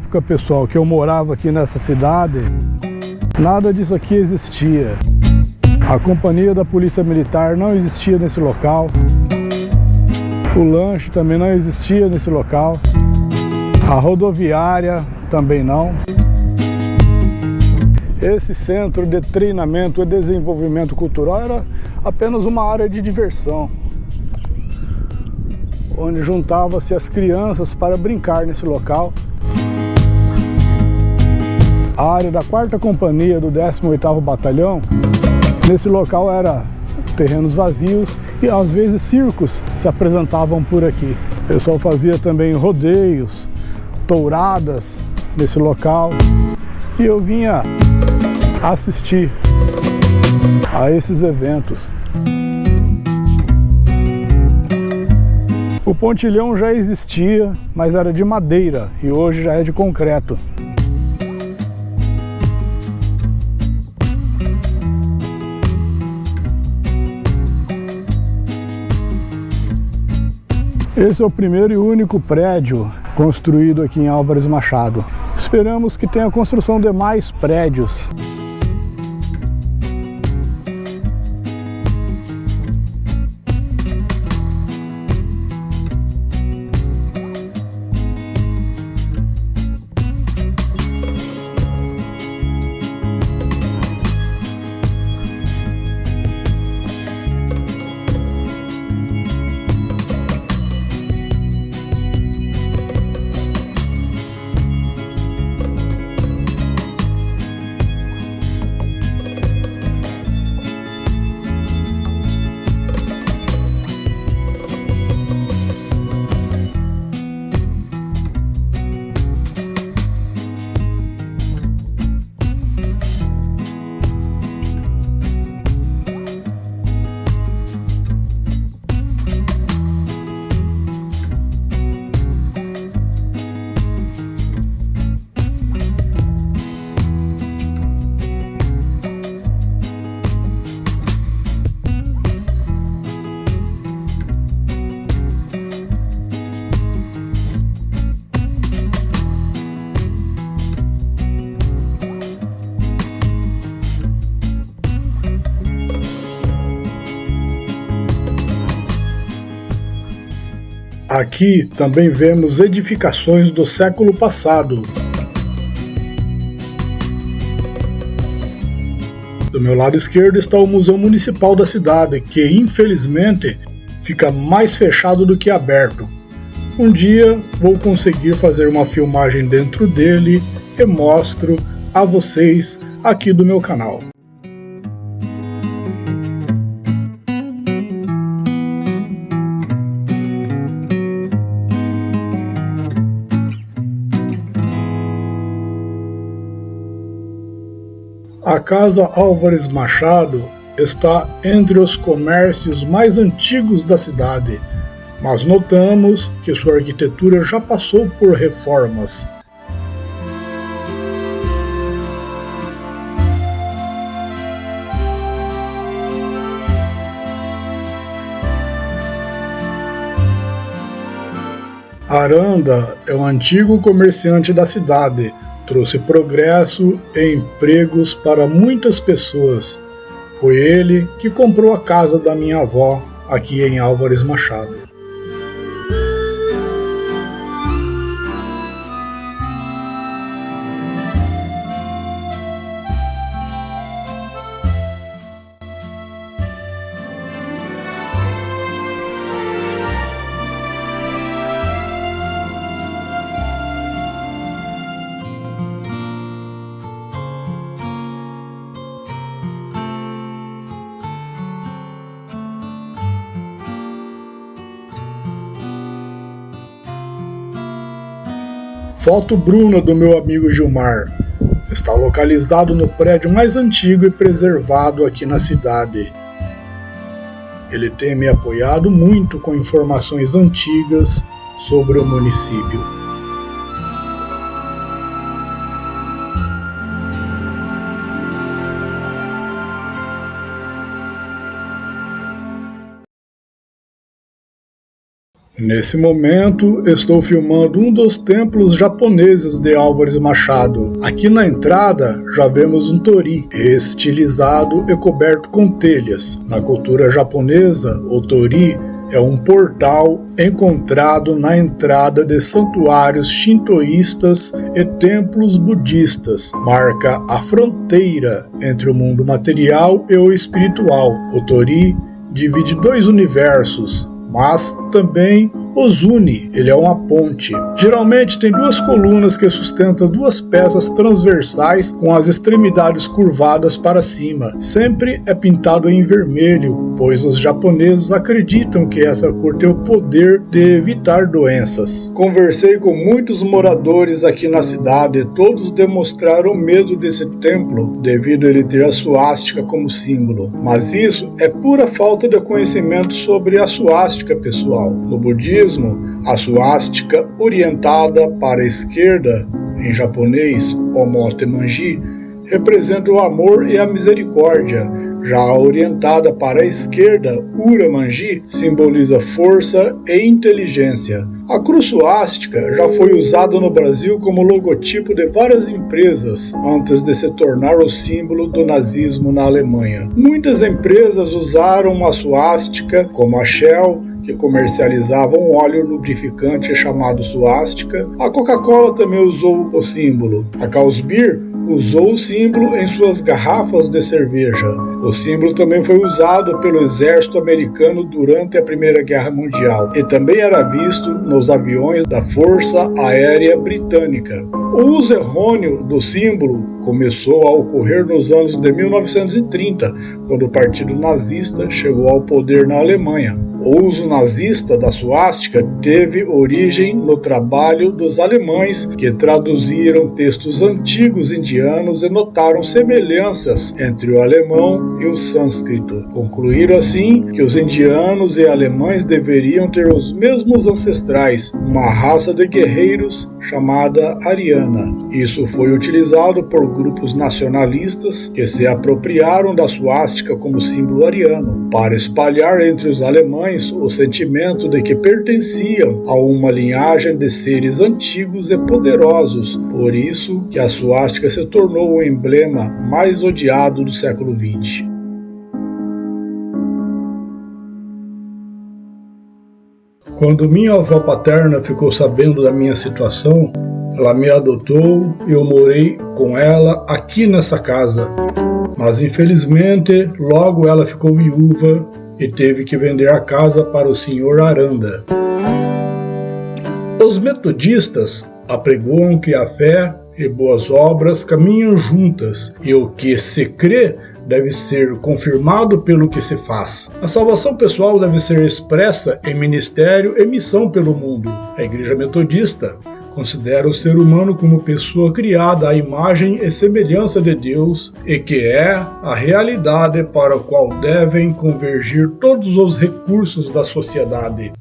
época, pessoal, que eu morava aqui nessa cidade, nada disso aqui existia. A companhia da Polícia Militar não existia nesse local. O lanche também não existia nesse local. A rodoviária também não. Esse centro de treinamento e desenvolvimento cultural era apenas uma área de diversão, onde juntava-se as crianças para brincar nesse local. A área da 4ª Companhia do 18º Batalhão, nesse local era terrenos vazios e às vezes circos se apresentavam por aqui. O pessoal fazia também rodeios, touradas nesse local e eu vinha assistir a esses eventos. O pontilhão já existia, mas era de madeira e hoje já é de concreto. Esse é o primeiro e único prédio construído aqui em Álvares Machado. Esperamos que tenha a construção de mais prédios. Aqui também vemos edificações do século passado. Do meu lado esquerdo está o Museu Municipal da cidade, que infelizmente fica mais fechado do que aberto. Um dia vou conseguir fazer uma filmagem dentro dele e mostro a vocês aqui do meu canal. A Casa Álvares Machado está entre os comércios mais antigos da cidade, mas notamos que sua arquitetura já passou por reformas. Aranda é um antigo comerciante da cidade. Trouxe progresso e empregos para muitas pessoas. Foi ele que comprou a casa da minha avó aqui em Álvares Machado. Foto Bruna do meu amigo Gilmar. Está localizado no prédio mais antigo e preservado aqui na cidade. Ele tem me apoiado muito com informações antigas sobre o município. Nesse momento, estou filmando um dos templos japoneses de Álvares Machado. Aqui na entrada, já vemos um torii, estilizado e coberto com telhas. Na cultura japonesa, o torii é um portal encontrado na entrada de santuários shintoístas e templos budistas. Marca a fronteira entre o mundo material e o espiritual. O torii divide dois universos, mas também os une, ele é uma ponte. Geralmente tem duas colunas que sustentam duas peças transversais com as extremidades curvadas para cima. Sempre é pintado em vermelho, pois os japoneses acreditam que essa cor tem o poder de evitar doenças. Conversei com muitos moradores aqui na cidade e todos demonstraram medo desse templo devido a ele ter a suástica como símbolo. Mas isso é pura falta de conhecimento sobre a suástica, pessoal. No budismo, a suástica orientada para a esquerda, em japonês, Omote Manji, representa o amor e a misericórdia. Já a orientada para a esquerda, Ura Manji, simboliza força e inteligência. A cruz suástica já foi usada no Brasil como logotipo de várias empresas antes de se tornar o símbolo do nazismo na Alemanha. Muitas empresas usaram a suástica, como a Shell, que comercializava um óleo lubrificante chamado suástica. A Coca-Cola também usou o símbolo. A Carlsberg usou o símbolo em suas garrafas de cerveja. O símbolo também foi usado pelo exército americano durante a Primeira Guerra Mundial e também era visto nos aviões da Força Aérea Britânica. O uso errôneo do símbolo começou a ocorrer nos anos de 1930, quando o Partido Nazista chegou ao poder na Alemanha. O uso nazista da suástica teve origem no trabalho dos alemães que traduziram textos antigos indianos e notaram semelhanças entre o alemão e o sânscrito. Concluíram assim que os indianos e alemães deveriam ter os mesmos ancestrais, uma raça de guerreiros chamada ariana. Isso foi utilizado por grupos nacionalistas que se apropriaram da suástica como símbolo ariano, para espalhar entre os alemães o sentimento de que pertenciam a uma linhagem de seres antigos e poderosos. Por isso que a suástica se tornou o emblema mais odiado do século XX. Quando minha avó paterna ficou sabendo da minha situação, ela me adotou e eu morei com ela aqui nessa casa. Mas infelizmente, logo ela ficou viúva e teve que vender a casa para o senhor Aranda. Os metodistas apregoam que a fé e boas obras caminham juntas e o que se crê deve ser confirmado pelo que se faz. A salvação pessoal deve ser expressa em ministério e missão pelo mundo. A Igreja Metodista considera o ser humano como pessoa criada à imagem e semelhança de Deus e que é a realidade para a qual devem convergir todos os recursos da sociedade.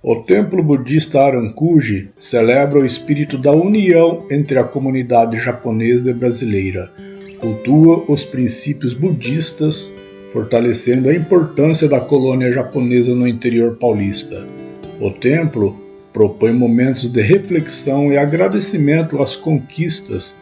O templo budista Arancuji celebra o espírito da união entre a comunidade japonesa e brasileira, cultua os princípios budistas, fortalecendo a importância da colônia japonesa no interior paulista. O templo propõe momentos de reflexão e agradecimento às conquistas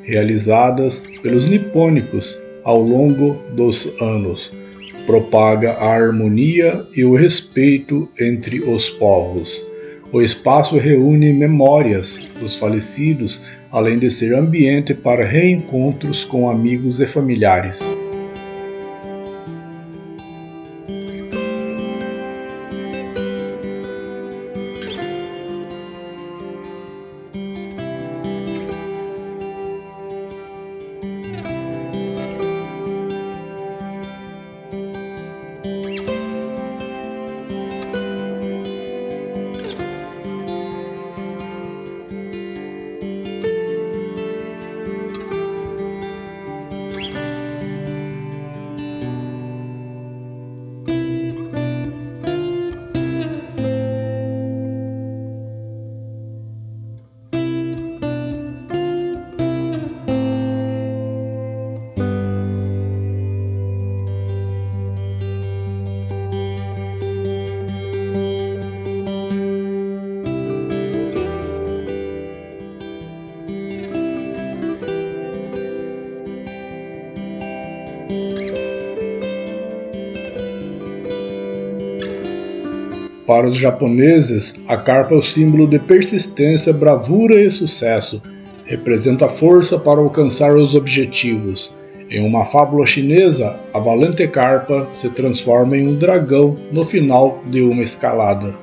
realizadas pelos nipônicos ao longo dos anos. Propaga a harmonia e o respeito entre os povos. O espaço reúne memórias dos falecidos, além de ser ambiente para reencontros com amigos e familiares. Para os japoneses, a carpa é o símbolo de persistência, bravura e sucesso. Representa força para alcançar os objetivos. Em uma fábula chinesa, a valente carpa se transforma em um dragão no final de uma escalada.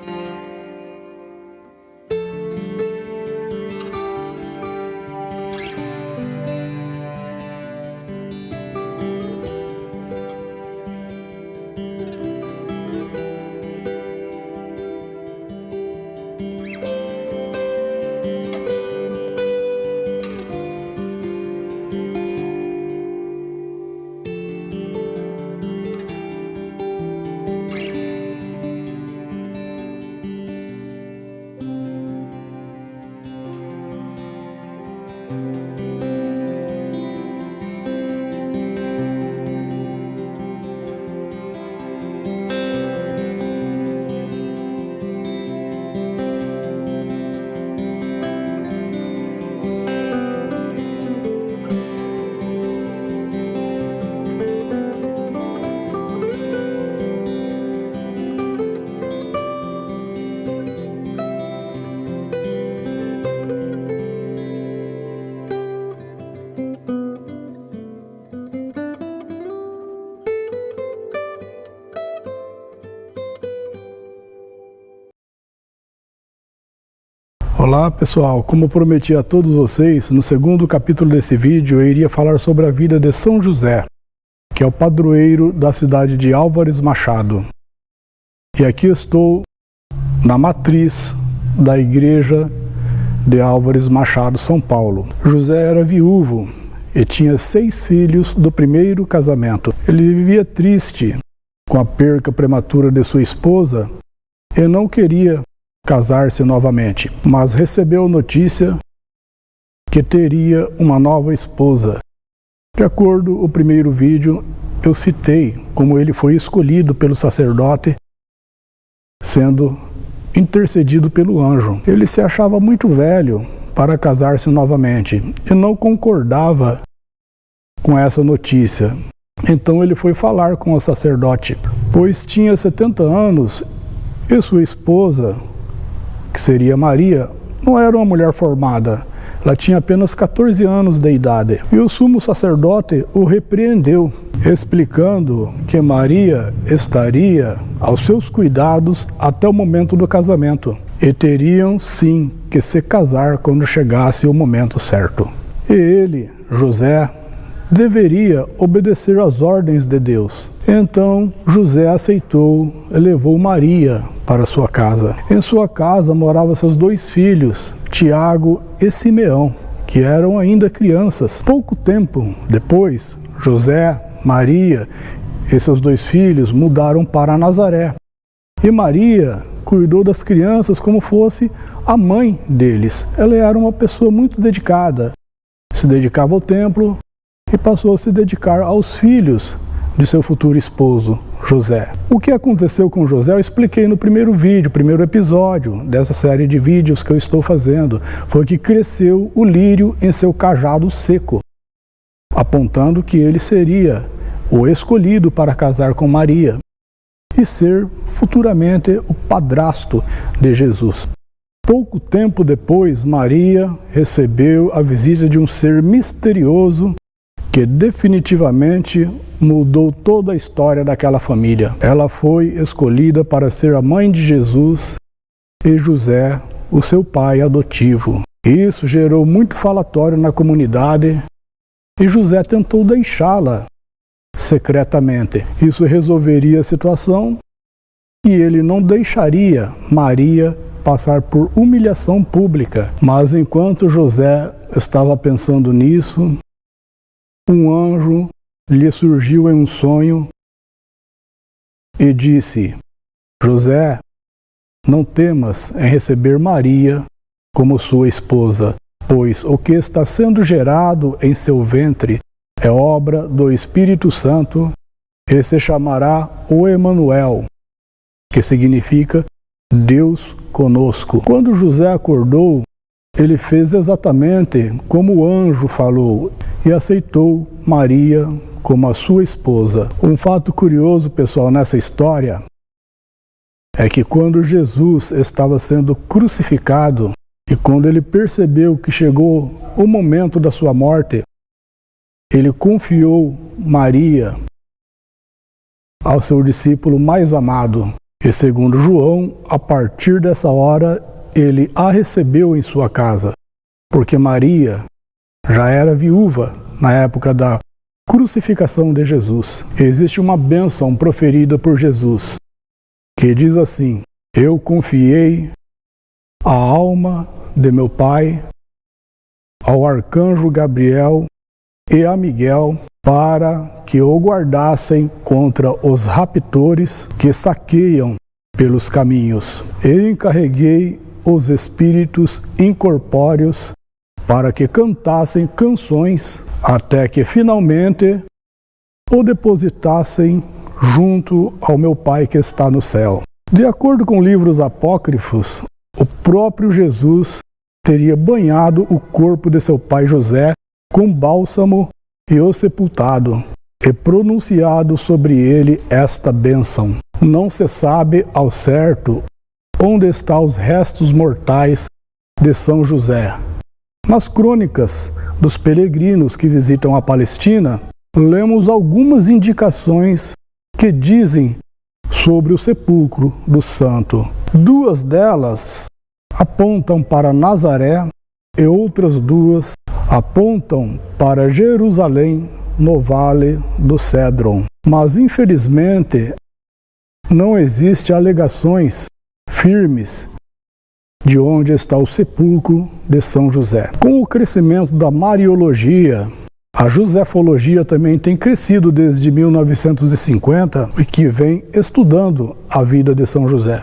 Olá pessoal, como prometi a todos vocês, no segundo capítulo desse vídeo eu iria falar sobre a vida de São José, que é o padroeiro da cidade de Álvares Machado. E aqui estou na matriz da igreja de Álvares Machado, São Paulo. José era viúvo e tinha 6 filhos do primeiro casamento. Ele vivia triste com a perca prematura de sua esposa e não queria casar-se novamente, mas recebeu notícia que teria uma nova esposa. De acordo com o primeiro vídeo, eu citei como ele foi escolhido pelo sacerdote, sendo intercedido pelo anjo. Ele se achava muito velho para casar-se novamente e não concordava com essa notícia. Então ele foi falar com o sacerdote, pois tinha 70 anos e sua esposa, que seria Maria, não era uma mulher formada. Ela tinha apenas 14 anos de idade. E o sumo sacerdote o repreendeu, explicando que Maria estaria aos seus cuidados até o momento do casamento. E teriam, sim, que se casar quando chegasse o momento certo. E ele, José, deveria obedecer às ordens de Deus. Então José aceitou e levou Maria para sua casa. Em sua casa moravam seus 2 filhos, Tiago e Simeão, que eram ainda crianças. Pouco tempo depois, José, Maria e seus 2 filhos mudaram para Nazaré. E Maria cuidou das crianças como fosse a mãe deles. Ela era uma pessoa muito dedicada, se dedicava ao templo e passou a se dedicar aos filhos de seu futuro esposo, José. O que aconteceu com José eu expliquei no primeiro vídeo, primeiro episódio dessa série de vídeos que eu estou fazendo. Foi que cresceu o lírio em seu cajado seco, apontando que ele seria o escolhido para casar com Maria e ser futuramente o padrasto de Jesus. Pouco tempo depois, Maria recebeu a visita de um ser misterioso que definitivamente mudou toda a história daquela família. Ela foi escolhida para ser a mãe de Jesus e José, o seu pai adotivo. Isso gerou muito falatório na comunidade e José tentou deixá-la secretamente. Isso resolveria a situação e ele não deixaria Maria passar por humilhação pública. Mas enquanto José estava pensando nisso, um anjo lhe surgiu em um sonho e disse: José, não temas em receber Maria como sua esposa, pois o que está sendo gerado em seu ventre é obra do Espírito Santo e se chamará o Emanuel, que significa Deus conosco. Quando José acordou, ele fez exatamente como o anjo falou e aceitou Maria como a sua esposa. Um fato curioso, pessoal, nessa história é que quando Jesus estava sendo crucificado e quando ele percebeu que chegou o momento da sua morte, ele confiou Maria ao seu discípulo mais amado. E segundo João, a partir dessa hora, ele a recebeu em sua casa, porque Maria já era viúva na época da crucificação de Jesus. Existe uma bênção proferida por Jesus, que diz assim: eu confiei a alma de meu Pai ao arcanjo Gabriel e a Miguel para que o guardassem contra os raptores que saqueiam pelos caminhos. E encarreguei os espíritos incorpóreos para que cantassem canções até que finalmente o depositassem junto ao meu Pai que está no céu. De acordo com livros apócrifos, o próprio Jesus teria banhado o corpo de seu pai José com bálsamo e o sepultado, e pronunciado sobre ele esta bênção. Não se sabe ao certo onde estão os restos mortais de São José. Nas crônicas dos peregrinos que visitam a Palestina, lemos algumas indicações que dizem sobre o sepulcro do santo. Duas delas apontam para Nazaré e outras duas apontam para Jerusalém, no Vale do Cédron. Mas, infelizmente, não existem alegações firmes de onde está o sepulcro de São José. Com o crescimento da Mariologia, a Josefologia também tem crescido desde 1950 e que vem estudando a vida de São José.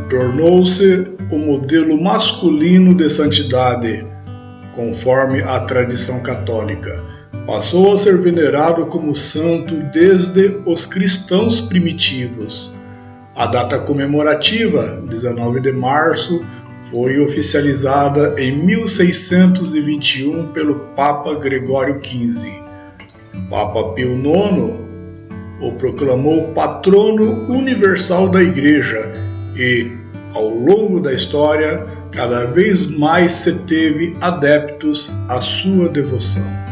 Tornou-se o modelo masculino de santidade, conforme a tradição católica. Passou a ser venerado como santo desde os cristãos primitivos. A data comemorativa, 19 de março, foi oficializada em 1621 pelo Papa Gregório XV. Papa Pio IX o proclamou patrono universal da Igreja e, ao longo da história, cada vez mais se teve adeptos à sua devoção.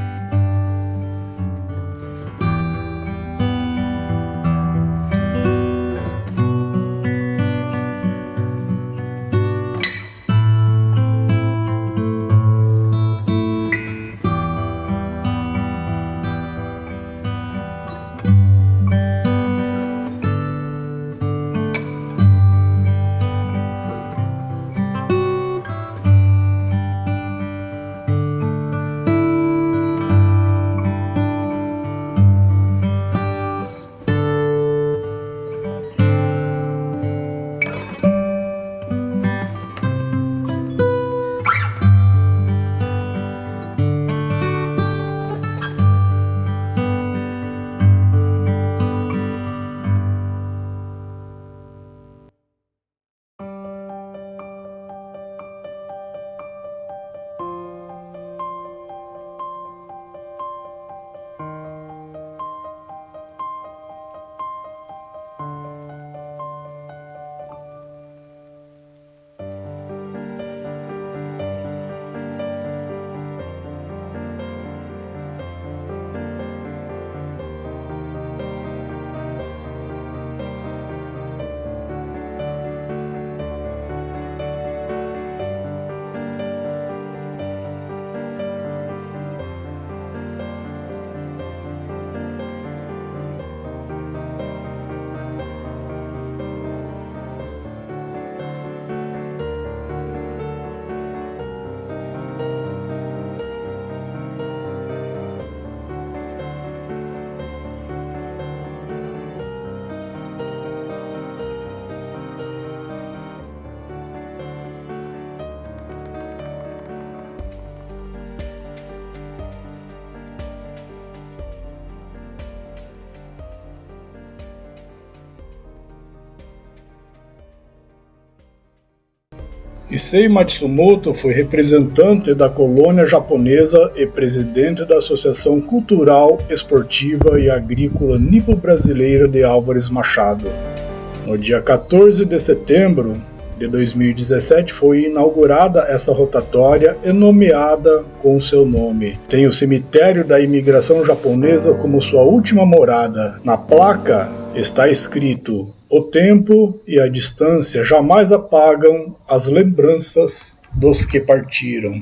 Issei Matsumoto foi representante da colônia japonesa e presidente da Associação Cultural, Esportiva e Agrícola Nipo-Brasileira de Álvares Machado. No dia 14 de setembro de 2017 foi inaugurada essa rotatória e nomeada com seu nome. Tem o cemitério da imigração japonesa como sua última morada. Na placa está escrito: "O tempo e a distância jamais apagam as lembranças dos que partiram."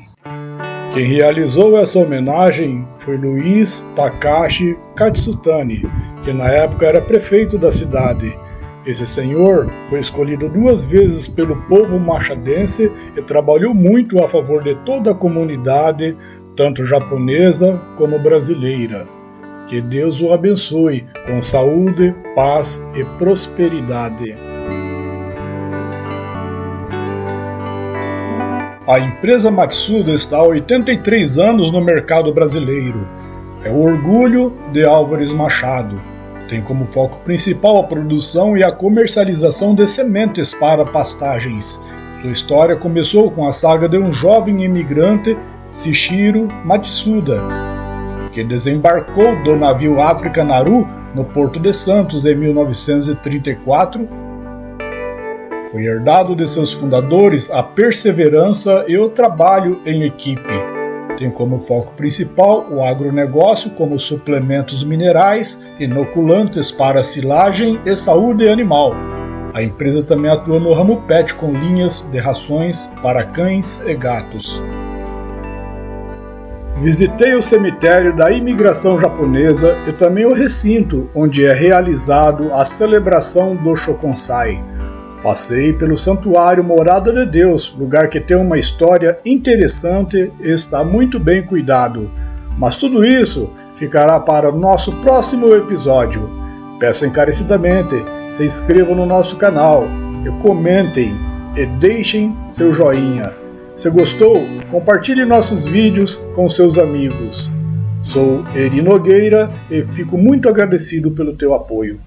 Quem realizou essa homenagem foi Luiz Takashi Katsutani, que na época era prefeito da cidade. Esse senhor foi escolhido 2 vezes pelo povo machadense e trabalhou muito a favor de toda a comunidade, tanto japonesa como brasileira. Que Deus o abençoe com saúde, paz e prosperidade. A empresa Matsuda está há 83 anos no mercado brasileiro. É o orgulho de Álvares Machado. Tem como foco principal a produção e a comercialização de sementes para pastagens. Sua história começou com a saga de um jovem imigrante, Shichiro Matsuda, que desembarcou do navio África Naru no Porto de Santos em 1934. Foi herdado de seus fundadores a perseverança e o trabalho em equipe. Tem como foco principal o agronegócio, como suplementos minerais, inoculantes para silagem e saúde animal. A empresa também atua no ramo pet com linhas de rações para cães e gatos. Visitei o cemitério da imigração japonesa e também o recinto onde é realizado a celebração do Shokonsai. Passei pelo Santuário Morada de Deus, lugar que tem uma história interessante e está muito bem cuidado. Mas tudo isso ficará para o nosso próximo episódio. Peço encarecidamente, se inscrevam no nosso canal, e comentem e deixem seu joinha. Se gostou, compartilhe nossos vídeos com seus amigos. Sou Eri Nogueira e fico muito agradecido pelo teu apoio.